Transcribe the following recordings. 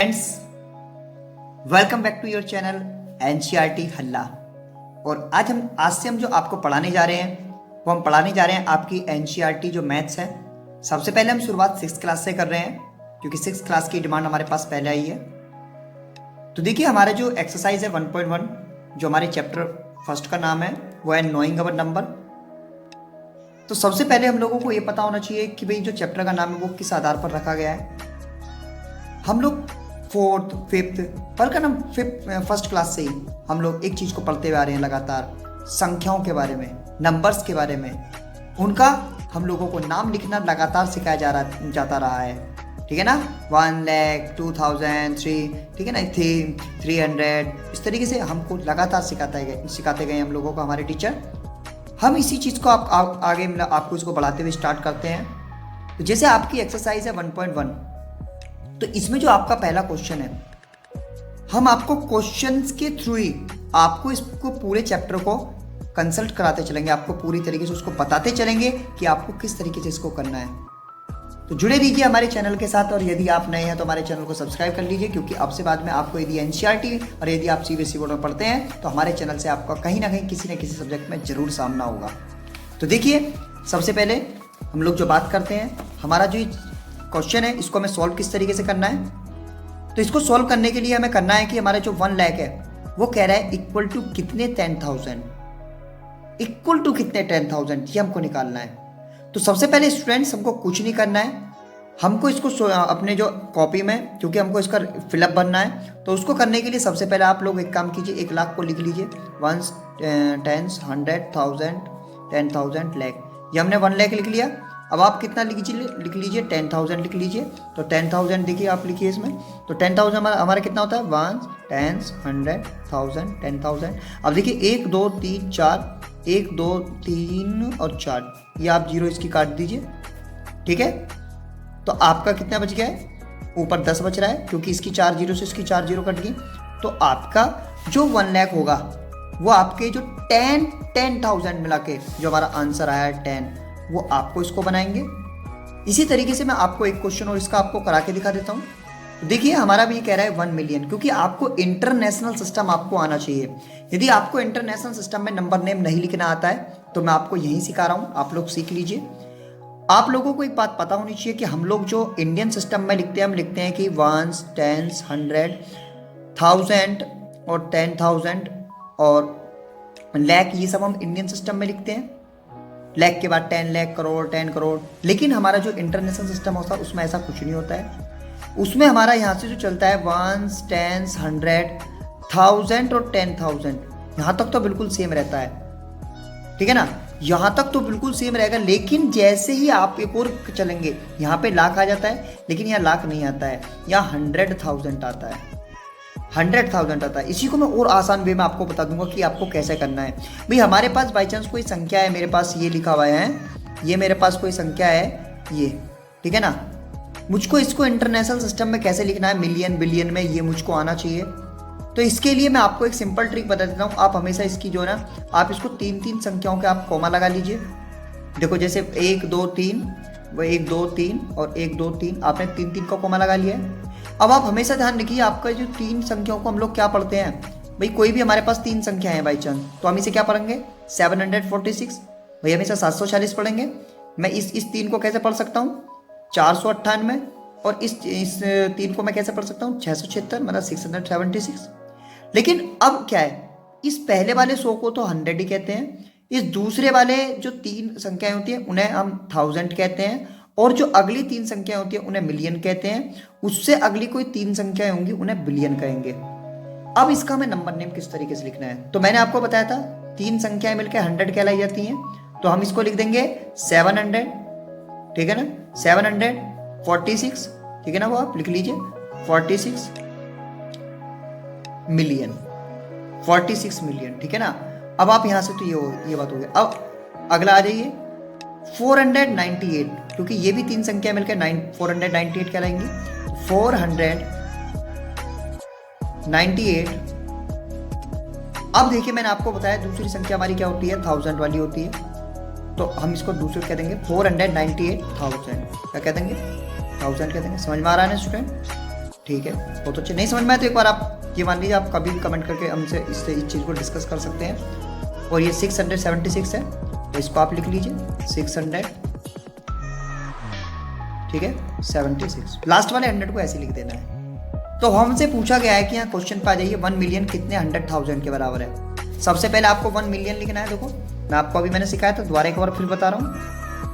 Friends, welcome back to your channel NCERT Halla. और आज से हम जो आपको पढ़ाने जा रहे हैं वो हम पढ़ाने जा रहे हैं आपकी एनसीईआरटी जो मैथ्स है। सबसे पहले हम शुरुआत 6th क्लास से कर रहे हैं क्योंकि 6th क्लास की डिमांड हमारे पास पहले आई है। तो देखिए, हमारा जो एक्सरसाइज है 1.1 जो हमारे चैप्टर फर्स्ट का नाम है वो है नोइंग अवर नंबर। तो सबसे पहले हम लोगों को ये पता होना चाहिए कि भाई जो चैप्टर का नाम है वो किस आधार पर रखा गया है। हम लोग 4th 5th बल्कि ना फर्स्ट क्लास से ही हम लोग एक चीज़ को पढ़ते हुए आ रहे हैं लगातार, संख्याओं के बारे में, नंबर्स के बारे में। उनका हम लोगों को नाम लिखना लगातार सिखाया जाता रहा है, ठीक है ना। 1 लाख 2000 3, ठीक है ना, 300, इस तरीके से हमको लगातार सिखाते गए हम लोगों को हमारे टीचर। हम इसी चीज़ को आगे आपको इसको बढ़ाते हुए स्टार्ट करते हैं। तो जैसे आपकी एक्सरसाइज है 1.1, तो इसमें जो आपका पहला क्वेश्चन है, हम आपको क्वेश्चंस के थ्रू ही आपको इसको पूरे चैप्टर को कंसल्ट कराते चलेंगे, आपको पूरी तरीके से उसको बताते चलेंगे कि आपको किस तरीके से इसको करना है। तो जुड़े रहिए हमारे चैनल के साथ, और यदि आप नए हैं तो हमारे चैनल को सब्सक्राइब कर लीजिए, क्योंकि अब से बाद में आपको यदि एनसीईआरटी और यदि आप सीबीएसई बोर्ड में पढ़ते हैं तो हमारे चैनल से आपका कहीं ना कहीं किसी न किसी सब्जेक्ट में जरूर सामना होगा। तो देखिए, सबसे पहले हम लोग जो बात करते हैं, हमारा जो क्वेश्चन है इसको हमें सॉल्व किस तरीके से करना है। तो इसको सॉल्व करने के लिए हमें करना है कि हमारा जो 1 लाख है वो कह रहा है इक्वल टू कितने 10,000, इक्वल टू कितने 10,000, ये हमको निकालना है। तो सबसे पहले स्टूडेंट्स हमको कुछ नहीं करना है, हमको इसको अपने जो कॉपी में, क्योंकि हमको इसका फिलअप बनना है, तो उसको करने के लिए सबसे पहले आप लोग एक काम कीजिए, 1 लाख को लिख लीजिए, 1s 10s 100,000 10,000 लाख। ये हमने 1 लाख लिख लिया। अब आप कितना लिख लीजिए 10,000 लिख लीजिए। तो 10,000 देखिए, आप लिखिए इसमें। तो 10,000 हमारा कितना होता है, 1 10 100,000 10,000। अब देखिए 1 2 3 4, 1 2 3 और 4, ये आप 0 इसकी काट दीजिए, ठीक है। तो आपका कितना बच गया है, ऊपर 10 बच रहा है, क्योंकि इसकी 4 0 से इसकी 4 0 कट गई। तो आपका जो 1 लाख होगा वो आपके जो 10,000 मिला के जो हमारा आंसर आया है 10, वो आपको इसको बनाएंगे। इसी तरीके से मैं आपको एक क्वेश्चन और इसका आपको करा के दिखा देता हूँ। देखिए, हमारा भी कह रहा है 1 मिलियन, क्योंकि आपको इंटरनेशनल सिस्टम आपको आना चाहिए। यदि आपको इंटरनेशनल सिस्टम में नंबर नेम नहीं लिखना आता है तो मैं आपको यही सिखा रहा हूँ, आप लोग सीख लीजिए। आप लोगों को एक बात पता होनी चाहिए कि हम लोग जो इंडियन सिस्टम में लिखते हैं, हम लिखते हैं कि 1s 10s 100 1000 और 10,000 और लाख, ये सब हम इंडियन सिस्टम में लिखते हैं। लाख के बाद 10 लाख, करोड़, 10 करोड़। लेकिन हमारा जो इंटरनेशनल सिस्टम होता है उसमें ऐसा कुछ नहीं होता है। उसमें हमारा यहाँ से जो चलता है 1s 10s 100 1000 और 10,000, यहाँ तक तो बिल्कुल सेम रहता है, ठीक है ना। यहाँ तक तो बिल्कुल सेम रहेगा। लेकिन जैसे ही आप एक और चलेंगे, यहाँ पे लाख आ जाता है, लेकिन यहाँ लाख नहीं आता है, यहाँ 100,000 आता है, 100,000 आता है। इसी को मैं और आसान वे में आपको बता दूंगा कि आपको कैसे करना है। भाई हमारे पास बाई चांस कोई संख्या है, मेरे पास ये लिखा हुआ है, ये मेरे पास कोई संख्या है ये, ठीक है ना। मुझको इसको इंटरनेशनल सिस्टम में कैसे लिखना है, मिलियन बिलियन में, ये मुझको आना चाहिए। तो इसके लिए मैं आपको एक सिंपल ट्रिक बता देता हूँ। आप हमेशा इसकी जो ना, आप इसको 3 संख्याओं के आप कॉमा लगा लीजिए। देखो, जैसे 1 2 3, वो 1 2 3 और 1 2 3, आपने 3 का कॉमा लगा लिया है। अब आप हमेशा ध्यान रखिए, आपका जो 3 संख्याओं को हम लोग क्या पढ़ते हैं, भाई कोई भी हमारे पास 3 संख्या है बाई चांस, तो हम इसे क्या पढ़ेंगे, 746। भाई हमेशा 740 पढ़ेंगे। मैं इस 3 को कैसे पढ़ सकता हूँ, 498। और इस 3 को मैं कैसे पढ़ सकता हूँ, 676, मतलब 676। लेकिन अब क्या है, इस पहले वाले 100 को तो 100 ही कहते हैं, इस दूसरे वाले जो 3 संख्याएं होती हैं उन्हें हम 1000 कहते हैं, और जो अगली 3 संख्याएं होती हैं उन्हें मिलियन कहते हैं। उससे अगली कोई 3 संख्याएं होंगी उन्हें बिलियन कहेंगे। अब इसका हमें नंबर नेम किस तरीके से लिखना है, तो मैंने आपको बताया था 3 संख्याएं मिलकर 100 कहलाई जाती हैं। तो हम इसको लिख देंगे 700, ठीक है ना, 746, ठीक है ना, वो आप लिख लीजिए 46 मिलियन, 46 मिलियन, ठीक है ना। अब आप यहां से, तो ये बात हो गई। अब अगला आ जाइए 498, क्योंकि ये भी 3 संख्या मिलकर 498 कहलाएंगी। 498। अब देखिए, मैंने आपको बताया दूसरी संख्या हमारी क्या होती है, 1000 वाली होती है। तो हम इसको दूसरे कह देंगे 498,000, क्या कह देंगे, 1000 कह देंगे। समझ में आ रहा है ना स्टूडेंट, ठीक है, बहुत अच्छे। नहीं समझ में आया तो एक बार आप ये मान लीजिए, आप कभी भी कमेंट करके हमसे इस चीज़ को डिस्कस कर सकते हैं। और ये 676 है, तो इसको आप लिख लीजिए 600, ठीक है, 76। लास्ट वाले 100 को ऐसे लिख देना है। तो हमसे पूछा गया है कि यहाँ क्वेश्चन पे आ जाइए 1 मिलियन कितने 100,000 के बराबर है। सबसे पहले आपको 1 मिलियन लिखना है। देखो मैं आपको अभी मैंने सिखाया था, दोबारा एक बार फिर बता रहा हूँ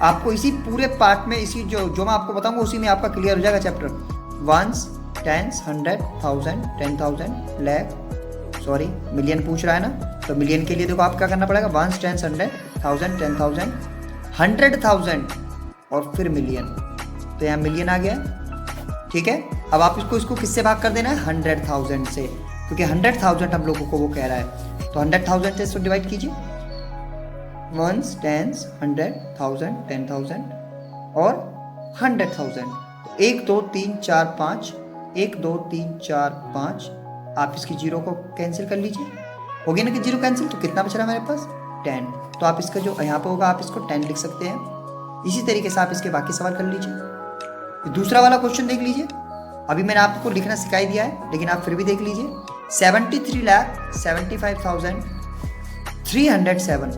आपको। इसी पूरे पार्ट में, इसी जो मैं आपको बताऊंगा उसी में आपका क्लियर हो जाएगा chapter. Ones, tens, 100, 1000, 10,000, lakh, sorry million पूछ रहा है ना, तो मिलियन के लिए देखो आप क्या करना पड़ेगा, वंस, टेंस, 100, 1000, 10,000, 100,000 और फिर मिलियन। तो यहाँ मिलियन आ गया, ठीक है। अब आप इसको किससे भाग कर देना है, 100,000 से, क्योंकि 100,000 हम लोगों को वो कह रहा है। तो 100,000 से इसको डिवाइड कीजिए, वंस, टेंस, 100, 1000, 10,000 और 100,000। 1 2 3 4 5, 1 2 3 4 5। आप इसकी जीरो को कैंसिल कर लीजिए, हो गया ना कि जीरो कैंसिल। तो कितना बच रहा है हमारे पास, 10। तो आप इसका जो यहाँ पे होगा आप इसको 10 लिख सकते हैं। इसी तरीके से आप इसके बाकी सवाल कर लीजिए। दूसरा वाला क्वेश्चन देख लीजिए, अभी मैंने आपको लिखना सिखाई दिया है, लेकिन आप फिर भी देख लीजिए। 73,75,307।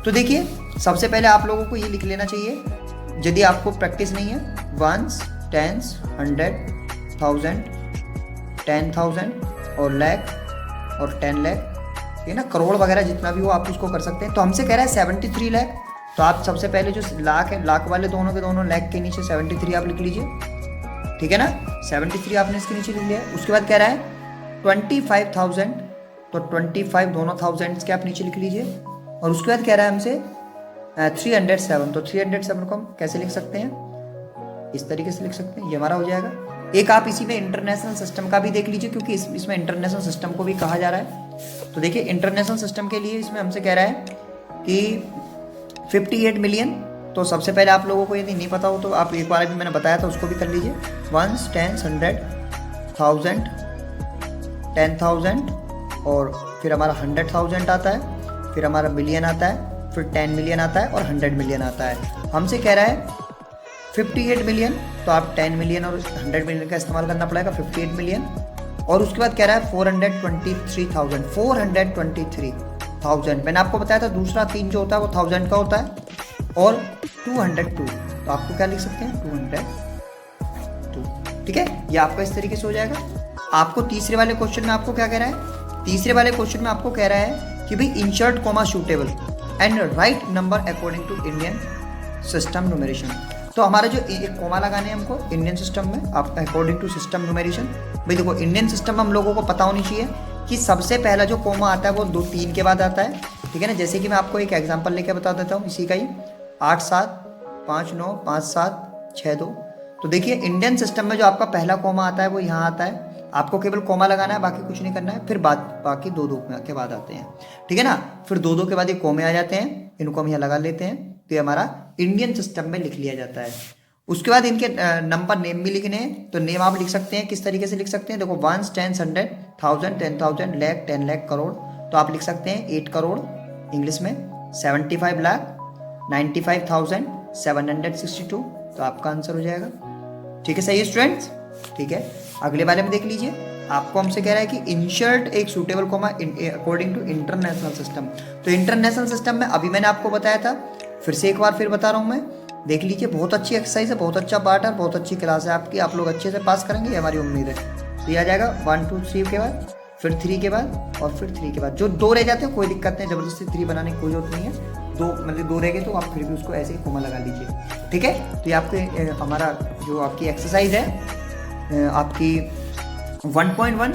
तो देखिए सबसे पहले आप लोगों को ये लिख लेना चाहिए, यदि आपको प्रैक्टिस नहीं है। वंस, टेंस, 100, 1000, 10,000 और लाख और 10 लाख, ये ना करोड़ वगैरह जितना भी हो आप उसको कर सकते हैं। तो हमसे कह रहा है 73 लाख, तो आप सबसे पहले जो लाख है, लाख वाले दोनों के दोनों लाख के नीचे 73 आप लिख लीजिए, ठीक है ना। 73 आपने इसके नीचे लिख लिया। उसके बाद कह रहा है 25,000, तो 25 दोनों थाउजेंड्स के आप नीचे लिख लीजिए। और उसके बाद कह रहा है हमसे 307, तो 307 को हम कैसे लिख सकते हैं, इस तरीके से लिख सकते हैं, ये हमारा हो जाएगा। एक आप इसी में इंटरनेशनल सिस्टम का भी देख लीजिए, क्योंकि इसमें इंटरनेशनल सिस्टम को भी कहा जा रहा है। तो देखिए इंटरनेशनल सिस्टम के लिए इसमें हमसे कह रहा है कि 58 मिलियन। तो सबसे पहले आप लोगों को यदि नहीं पता हो तो आप एक बार भी मैंने बताया था उसको भी कर लीजिए। वंस, टेंस, 100, 1000, 10,000 और फिर हमारा 100,000 आता है, फिर हमारा मिलियन आता है, फिर 10 मिलियन आता है और 100 मिलियन आता है। हमसे कह रहा है 58 मिलियन, तो आप 10 मिलियन और 100 मिलियन का इस्तेमाल करना पड़ेगा, 58 मिलियन। और उसके बाद कह रहा है 423,000, 423,000। मैंने आपको बताया था दूसरा 3 जो होता है वो 1000 का होता है, और 202, तो आपको क्या लिख सकते हैं, 202, ठीक है। ये आपका इस तरीके से हो जाएगा। आपको तीसरे वाले क्वेश्चन में आपको क्या कह रहा है, तीसरे वाले क्वेश्चन में आपको कह रहा है कि भाई insert comma suitable and write number according to Indian system numeration. तो हमारा जो एक कॉमा लगाने हैं हमको इंडियन सिस्टम में, आप अकॉर्डिंग टू सिस्टम न्यूमरेशन। भाई देखो इंडियन सिस्टम में हम लोगों को पता होनी चाहिए कि सबसे पहला जो कॉमा आता है वो 2 3 के बाद आता है, ठीक है ना। जैसे कि मैं आपको एक एग्जांपल लेके बता देता हूँ इसी का ही, 8 7 5 9 5 7 6 2। तो देखिए इंडियन सिस्टम में जो आपका पहला कॉमा आता है वो यहाँ आता है, आपको केवल कॉमा लगाना है, बाकी कुछ नहीं करना है। फिर बाकी 2 के बाद आते हैं, ठीक है ना। फिर 2 के बाद ये कॉमे आ जाते हैं, इनको हम यहाँ लगा लेते हैं, तो ये हमारा इंडियन सिस्टम में लिख लिया जाता है। उसके बाद इनके नंबर नेम भी लिखने हैं, तो नेम आप लिख सकते हैं, किस तरीके से लिख सकते हैं, देखो वंस, टेंस, 100, 1000, 10,000, लाख, 10 लाख, करोड़। तो आप लिख सकते हैं 8 करोड़ इंग्लिश में, 75 लाख, 95,762। तो आपका आंसर हो जाएगा, ठीक है। सही है स्टूडेंट्स, ठीक है। अगले वाले में देख लीजिए, आपको हमसे कह रहा है कि इंसर्ट एक suitable comma according to international system. तो इंटरनेशनल सिस्टम में अभी मैंने आपको बताया था, फिर से एक बार फिर बता रहा हूँ मैं, देख लीजिए। बहुत अच्छी एक्सरसाइज है, बहुत अच्छा पार्ट है, बहुत अच्छी क्लास है आपकी, आप लोग अच्छे से पास करेंगे, ये हमारी उम्मीद है। तो ये आ जाएगा 1 2 3 के बाद, फिर 3 के बाद और फिर 3 के बाद। जो 2 रह जाते हैं कोई दिक्कत नहीं, जबरदस्ती 3 बनाने की कोई जरूरत नहीं है। 2 रह गए तो आप फिर भी उसको ऐसे ही कॉमा लगा लीजिए, ठीक है। तो ये आपके हमारा जो आपकी एक्सरसाइज है आपकी 1.1,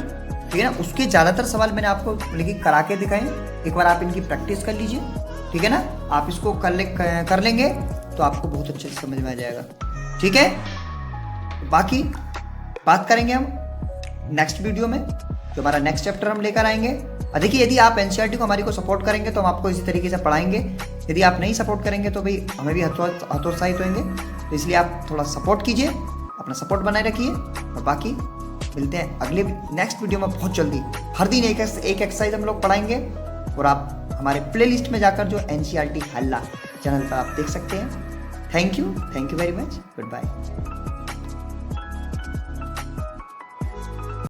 ठीक है ना। उसके ज़्यादातर सवाल मैंने आपको लेकिन करा के दिखाए, एक बार आप इनकी प्रैक्टिस कर लीजिए, ठीक है ना। आप इसको कर लेंगे तो आपको बहुत अच्छे से समझ में आ जाएगा, ठीक है। बाकी बात करेंगे हम नेक्स्ट वीडियो में, जो हमारा नेक्स्ट चैप्टर हम लेकर आएंगे। देखिए यदि आप एनसीईआरटी को हमारी को सपोर्ट करेंगे तो हम आपको इसी तरीके से पढ़ाएंगे, यदि आप नहीं सपोर्ट करेंगे तो भाई हमें भी हतोत्साहित होंगे। तो इसलिए आप थोड़ा सपोर्ट कीजिए, अपना सपोर्ट बनाए रखिए। और बाकी मिलते हैं अगले नेक्स्ट वीडियो में बहुत जल्दी। हर दिन एक एक्सरसाइज हम लोग पढ़ाएंगे, और आप हमारे प्लेलिस्ट में जाकर जो एनसीईआरटी हल्ला चैनल पर आप देख सकते हैं। Thank you very much, good bye.